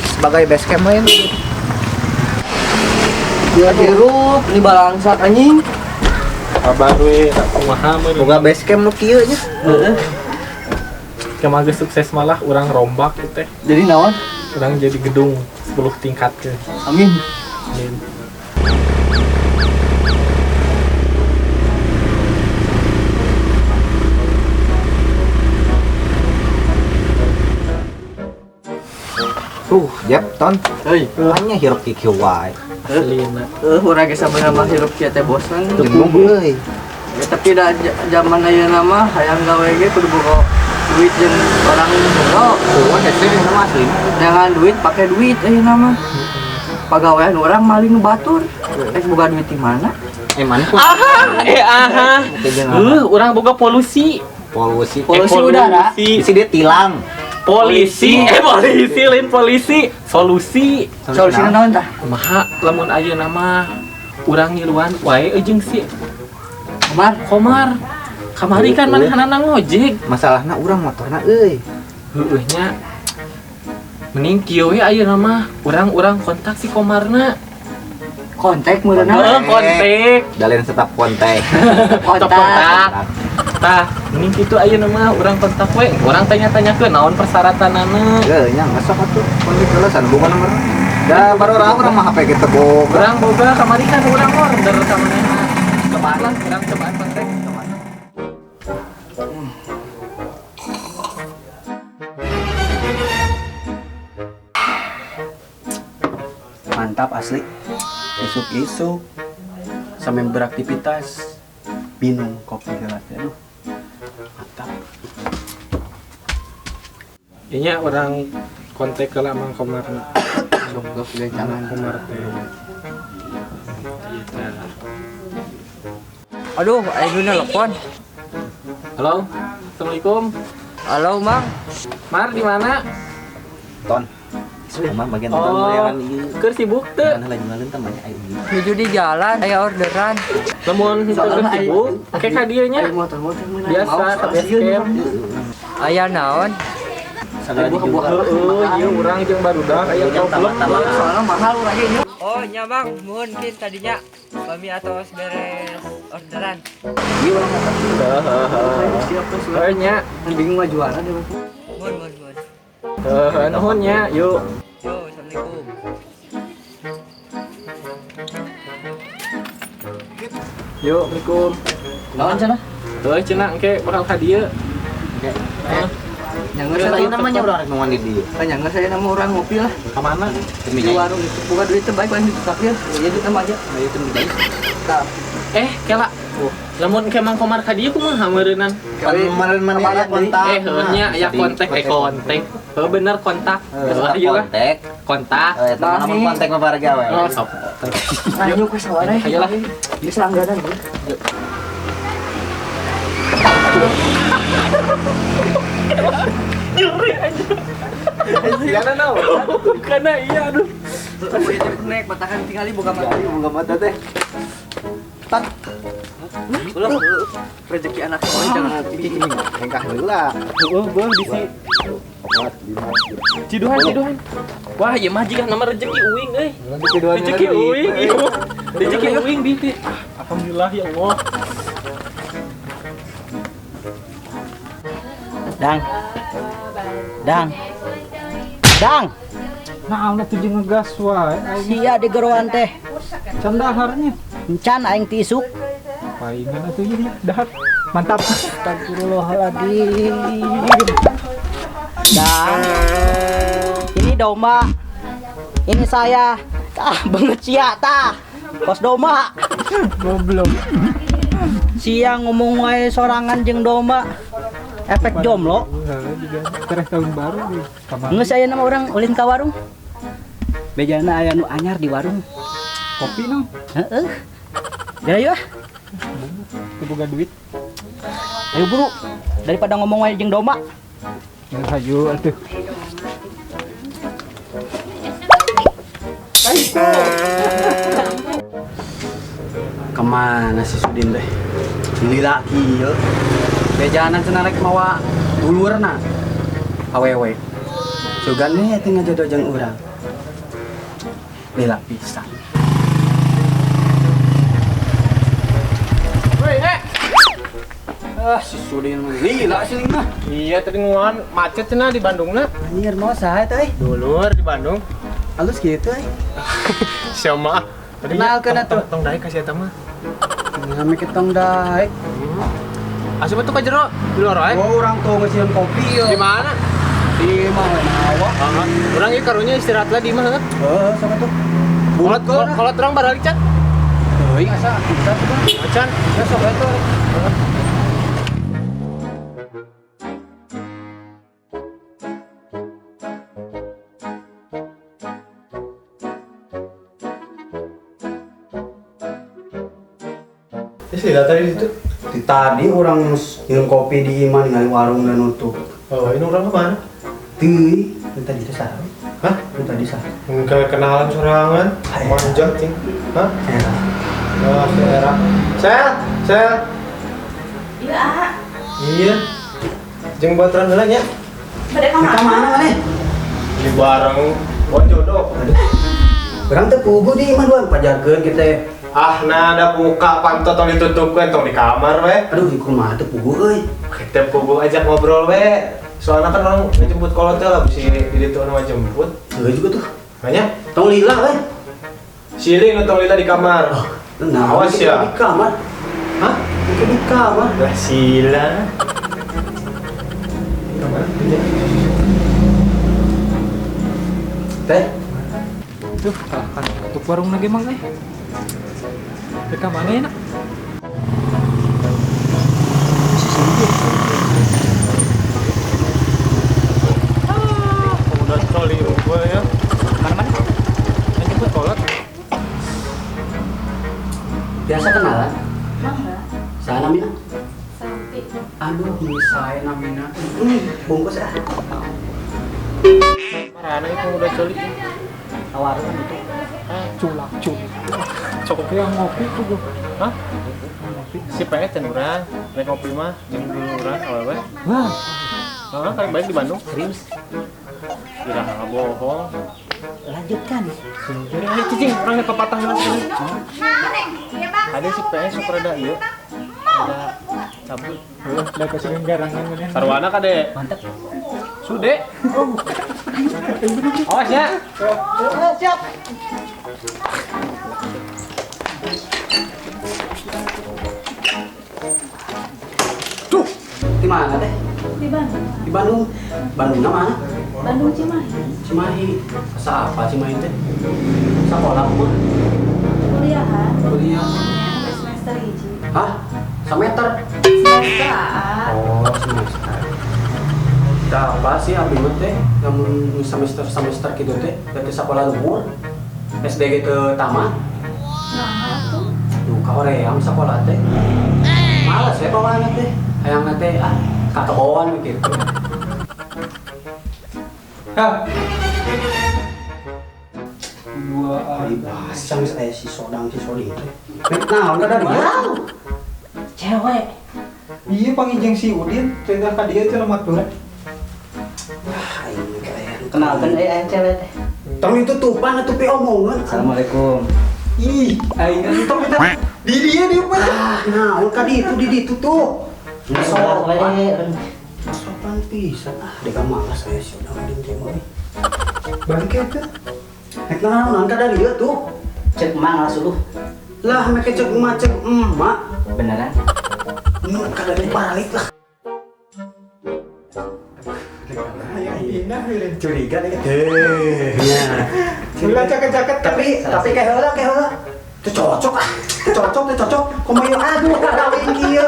sebagai base camp lain. Dia hirup di balangsat anjing. Kabar we tak kumaha meureun. Boga base camp nu kieu nya. Heeh. Kemarin sukses malah orang rombak gitu teh. Jadi naon? Orang jadi gedung 10 tingkat ke. Amin. Amin. Jep ton. Heuy. Hanya hiruk kieu wae. Aslina. Urang geus sabeuna mah hirup kieu teh bosan. Jeung euy. Ya, tapi da zaman ayeuna mah hayang gawe ge kudu boga duit jeung orang boga. Tuh hese nama asli. Jangan duit pakai duit ayeuna mah. Pagawean orang maling nu batur. Boga duit di mana? Mana pun. Aha. Orang boga polusi. Polusi. Polusi udara. Isi dia tilang. Polisi, lain polisi. Solusi Solusina naon tah? kumaha lamun ayeuna mah urang ngiluan wae jeung si Komar. Kamari kan manehna ngojek. Masalahna urang motorna euy. Heueuh nya. Mending kieu we ayeuna mah urang kontak si Komarna. Kontak meureunna. Kontak. Dalen tetap kontak. Kontak. Tah, mending kitu ayeuna mah urang kontak we. Urang tanya-tanyakeun naon persyaratanana. Euy nya ngasok atuh kontak heula san bukan nomor. Da baru urang mah HP kita boga. Urang boga kamari kan urang order ka manehna. Cobaan lah, urang cobaan kontak ka mana. Mantap asli. Isuk-isuk sambil beraktivitas minum kopi gelas. Aduh, mantap. Inya orang kontak ke Mang Komarna. Goblok ge jangan. Komar teh. Aduh, ayo nelpon. Halo, assalamualaikum. Halo, Mang. Mar di mana? Ton. Omah bagian ton yang ieu. Keur sibuk teu? Mana lagi maleun teh banyak aya ieu. Menuju di jalan, aya orderan. Lamun keur sibuk, kayak ka dieu nya. Motor-motor Biasa tapi scam. Aya naon? Heeh, ieu urang jeung barudak aya problem. Soalnya mahal urang ieu. Oh, nya Bang, muhun kin tadinya bami atau beres orderan. Ieu urang mah Siap tuh, Heueuh nya. bingung mah jualan deh, Bang. Muhun. Nuhun nya, yuk. Yo, assalamualaikum. Yuk, Assalamualaikum. Naon cenah? Heuh cenah engke bakal ka dieu. Nyangga Saya saya namanya urang rek nuan di dieu. nyangga saya nama orang ngopi lah. Ka mana? Demi Di warung itu bukan duit terbaik paling ditukar ya duit sama aja. Ayo teu baik. Kela. Lamun ke Mang Komar ka dieu kumaha meureunan? Kemarin mana aya kontak. Heueuh nya aya kontak, kontak. Heuh bener kontak. Heuh ieu lah. Kontak. Kontak. Eta namun kontak mah barga we. Oh, sok. Ayo ke sawareh. Ayolah. Bisa langganan gue. Nyeri aja. Karena naon? Karena iya aduh. Naik batakan tinggali buka mata. Buka mata teh. Tat. Ulah rezeki anak orang jangan dipikir. Engkah heula. Oh, gua bisi. Ciduhan. Wah, ieu mah jiga nama rezeki uing euy. Rezeki uing, ieu. Rezeki uing biti. Alhamdulillah ya Allah. Dang, Naon atuh jeung ngegas wae. sia di geroan teh. Can daharnya. Encan aing tisuk. Palingan atuh ieu dahar. Mantap. Astagfirullahaladzim. Dang, ini domba. Ini saya. Banget sia tah. Kos domba. Goblok. Sia ngomong wae sorangan jeung domba. Efek jomblo. Terus tahun baru nih. Ngeus aya nama orang ulin ka warung. Bejana aya nu anyar di warung. Kopi no. Heeh. Gaya yuk. Boga duit. Ayo buru. Daripada ngomong wae jeung domba. Ya hayu atuh. Kemana si Sudin teh? Lila kieu. Bejanan cenah rek mawa dulurna. Awewe. Sugan we teh ngajodoh jeung urang. Lila pisan. Si Sudin mah lila sih mah. Iya tadi nguan macet cenah di Bandung na. Anjir mau saha teh? Dulur di Bandung. Halus gitu Siapa? Kenalkeun atuh. Tong daek kasih eta mah. Ngame ketong daek. Asup tuh ka jero di luar wae. Oh, urang tuh ngeuseun kopi Di yo. mana? Di mana awak? Urang ieu karunya istirahat lah di mana? Heeh, sama tuh. Kolot urang baralik can. Euy, asa kita tuh. Macan. Ya sok atuh. Lila tadi itu. Tadi orang minum kopi di mana ngali warung dan nutup. Oh, ini orang kemana? Teuy, tadi teh saha? Hah? Tadi saha? Enggak kenalan sorangan. Manjat cing. Hah? Era. Oh, Sel. Sel. Iya, Iya. Jeung baturan heula nya. pada Kita kamar. mana maneh? Di bareng buat jodoh. Urang teh puguh di imah doang pajarkeun kita. Ah, nah ada muka pantot tong ditutupkeun tong di kamar we. Aduh, di kumaha teh puguh euy. Kita pugu ajak ngobrol we. Soalnya kan orang ngejemput kolot teh lah bisi di ditu anu jemput. Euy juga tuh. Banyak. Tong lila we. Silih nu tong lila di kamar. Nah, Awas ya. Di kamar. Hah? Di kamar. Lah sila. Teh, Tuh, kan tutup warung lagi mang eh. Ke mana ya nak? Udah coli gue ya. Mana? Yang jemput kolot. biasa kenalan. Mangga, Saha namina? sampai Aduh, misae namina. Bungkus ah. Mana itu udah coli? Tawaran itu. Culak. Cokok yang ngopi tuh gue. Hah? Si pengen cenurang, naik ngopi mah, jeung duluran awewe. Wah, Heeh, kan baik di Bandung. serius. Kira nggak bohong. Lanjutkan. Jadi ini cicing, orangnya pepatah nggak sih? Ada si PS super ada iya. Ada cabut. Udah kasih garangan mana? Sarwana kade. Mantap. Sude. Awas ya. Siap. Tuh, di mana teh? di Bandung. Di Bandung. Bandungnya mana? Bandung Cimahi. Cimahi. Asa apa Cimahi teh? Sekolah mah. Kuliahan. Kuliah. Sampai semester hiji. Hah? Semeter? Semester A. Oh, semester. Da apa sih abdi mah teh? Namun semester gitu teh, teh sekolah luhur. SD gitu tamat. Nah, tuh. Duh, ka hoream sekolah teh. Males ya bawaanna teh. Hayangna teh kakeboan gitu. Hah? Dua bahas yang saya si Sodang si Sodi teh. Nek naon kada dia? Cewek. Iya pangijeng si Udin, cerita ka dia cenah maturan. Ah, ini kayak Kenalkan cewek teh. tong itu tupan atuh pi omongan. Assalamualaikum. Ih, aing tong kita di dia mah. Ah, naon ka ditu di ditu tuh. Sopan. Sopan pisan. Ah, deka malas saya si Sodang Udin teh mah. Balik eta. Nek naon kada dia tuh. Cek mang langsung lu. Lah make cek macet emak. Beneran? Nu kada dibalik lah. Curiga nih. Ya. Ulah caket-caket Tapi kayak heula. Teu cocok ah. Teu cocok. Kumaha aduh kawin kieu.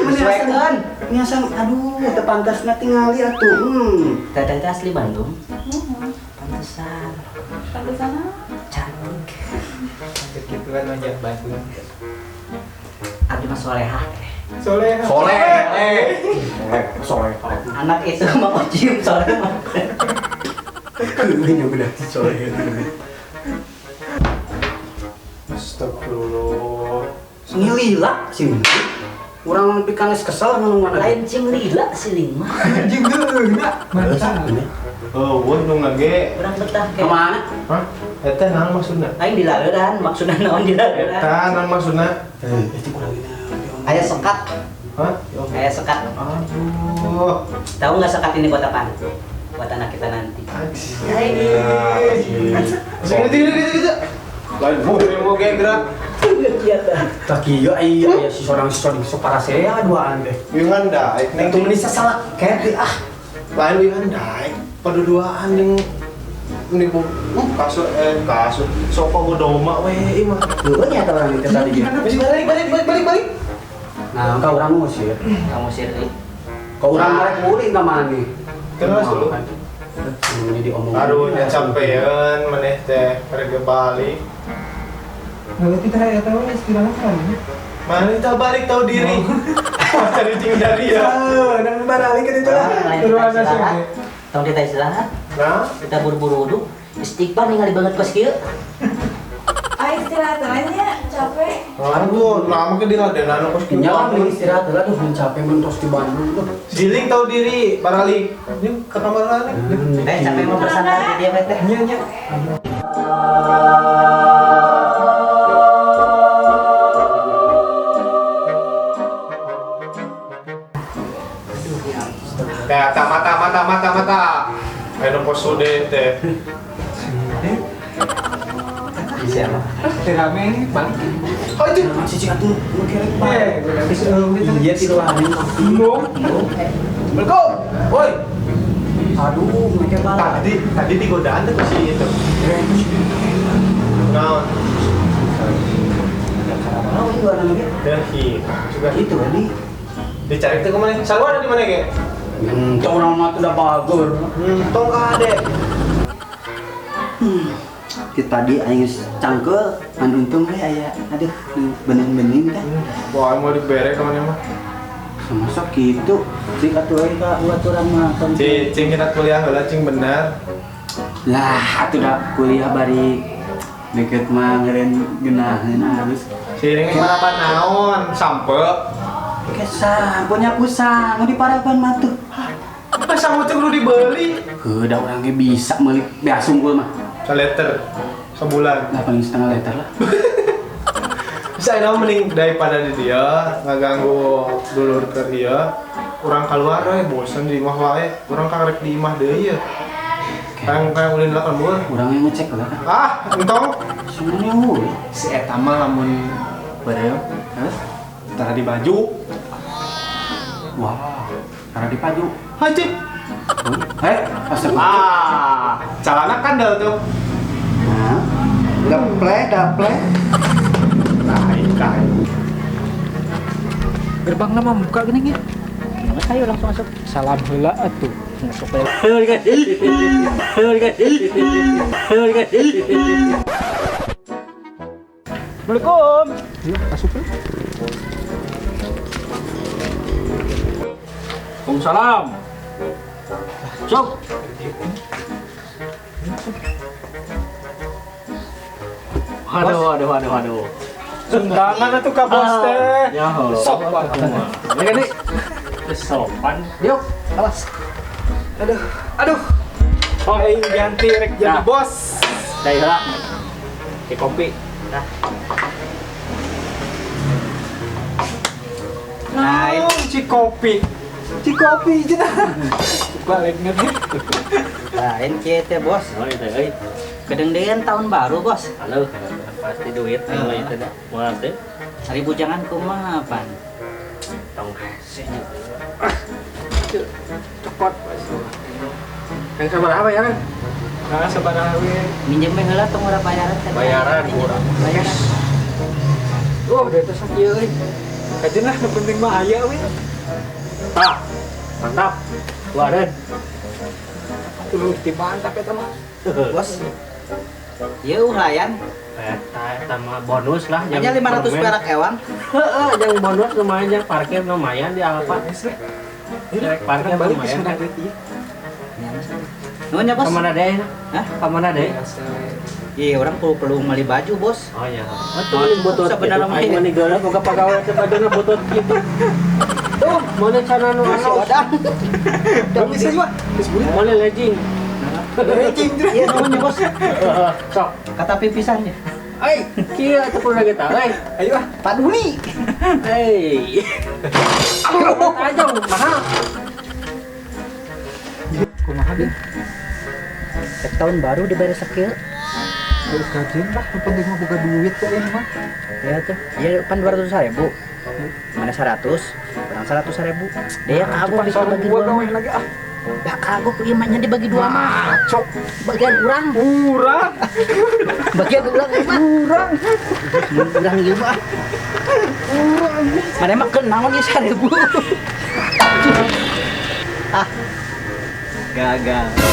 Sesuaikan. Niasan aduh teu pantasna tingali atuh. Teteh teh asli Bandung. Pantesan. Pantesan Sampai sana. cantik. Gituan aja Bandung. Abdi mah solehah teh. Soleh. Soleh. Anak itu mah ojim soleh mah. Keueuhnya bedah soleh. Astagfirullah. Ngilila sih. Urang pikan geus kesel ngomong mana. Lain cing lila si Lima. anjing geuna. Mantap. Oh, wah nu ngage. Urang betah kayak Kemana? Hah? Eta naon maksudna? Aing dilaleuran, maksudna naon dilaleuran? Eta naon maksudna? Aya sekat, Hah? aya sekat. Aduh. Tahu nggak sekat ini buat apaan? Buat anak kita nanti. Gitu. Lain mau gerak. Tak kieu aya si sorang so parasea duaan teh. Wingan daek Nek tuh menisa salah kete lain wingan daek paduduaan yang nipu kasus sopo godoma we mah. Heueuh nya orang itu tadi dia. Wis balik. Nah, ka urang ngusir. Kamu sih. Ka urang rek muring ka mana? Terus dulu. Ini diomong. Aduh, nya capean maneh teh pergi balik. Nanti kita tahu istirahat kan? Mana kita balik tahu diri. Cari cing dari ya. Nang balik kan itu lah. Ruangan istirahat. Tong kita istirahat. Nah, Kita buru-buru wudu. Istighfar ningali banget kos kieu. Ayo istirahat aja, capek. aduh, lama ke diladenan kos kieu. Nyawa nih istirahat lah tuh capek mentos di Bandung tuh. Siling tahu diri, baralik. Ini ke kamar lagi. Capek mau bersandar di dia teh. Nya. Ya, mata. Ayo pos sude teh. Bisa mah. Rame ini balik. Oh, itu. Cici atuh nu kere. Iya Ti doain. bingung. Berko. Woi. Aduh, make bala. Tadi digodaan tuh si itu. Naon? Kalau itu ada lagi. Delhi. Juga Itu tadi. dicari tuh kemana? Salwa ada di mana ge? Orang mah udah bagus. Tong kade. Kita tadi aing cangkel, kan untung we aya aduh bening-bening dah. Wah, mau dibere kemana mah? Masa gitu sih atuh we ka urang mah. Cing kita kuliah heula cing bener. Lah atuh da kuliah bari deket mah ngeureun geunaheun halus. Siring marapan naon? Sampe. Kesah punya pusang nu diparapan mah tuh. Masa mau kudu dibeli? Heuh urang ge bisa meuli beas unggul mah. Saleter sebulan. Lah paling setengah liter lah. Bisa enak mending daripada di dia ngaganggu dulur ke dia. Urang keluar we bosan di imah wae. Urang karek di imah deui ya. Kang ulin lah lembur. Urang yang ngecek lah kan. Ah, entong. Semuanya euy. Si eta mah lamun beureuh, heeh. Tara di baju. Wah, karena di paju. Haji. Astagfirullah. Ah, calana kandel tuh. Nah, daple. Kai. Gerbang nama buka gini ya. Ayo langsung masuk. Salam heula atuh. Masuk aja. Assalamualaikum. Yuk, masuk yuk. Waalaikumsalam. Sok. Waduh. Sundangan atuh ka bos teh. Ya Allah. Sopan. Ya kan nih. Sopan. Yuk, awas. Aduh. Oh, aing ganti rek jadi Nah. bos. Dari heula. Ke kopi. Nah. Nah, Cikopi cenah. Balik ngerti. Lain kieu bos. Oh, itu euy. Kedengdean tahun baru, Bos. Halo. Pasti duit kalau itu dah. Moal teh. Hari bujangan kumaha pan? Tong hese. Cepot. Yang sabaraha bayaran? Nah, sabaraha we. Minjem meh heula tong ora bayaran teh. Bayaran kurang. Bayaran. Oh, udah itu sakit euy. Kajenah nu penting mah aya we. Tah. Mantap. Waran. Tuh mantap eta mah. Bos. Ieu layan. Eta mah bonus lah Hanya 500 perak ewang. Heeh, yang bonus lumayan, yang parkir lumayan di Alfa. Parkir Balik ke lumayan. sana deui. Nuhun ya, Bos. Kemana deh? Hah? Kemana deh? Iya, orang perlu beli baju, Bos. Oh iya. Betul, butut. Sebenarnya mah Aing ini. mah nigeureun boga pagawe teh padahal butut gitu. Tuh, mana cara nu Masih anu? ada. Belum bisa juga. Mana legging? Iya namanya bos. Sok. Kata pipisannya. Ai, kia atuh kudu kita. Ai. Ayo ah, Pak Duni. Hei. Aduh, aja mahal. Kumaha deh? Tahun baru dibayar sakit. Terus kajian lah, yang penting mah buka duit kok ini mah. Ya tuh, ya pan 200.000. Mana 100? Kurang 100.000. Dia kagok bisa bagi dua mah. lagi ah. Lah kagok imannya dibagi dua mah. Cok, Bagian urang. kurang. Bagian urang mah. Kurang. Urang ieu mah. Mana mah kenaon ieu 1.000. Ah. Gagal.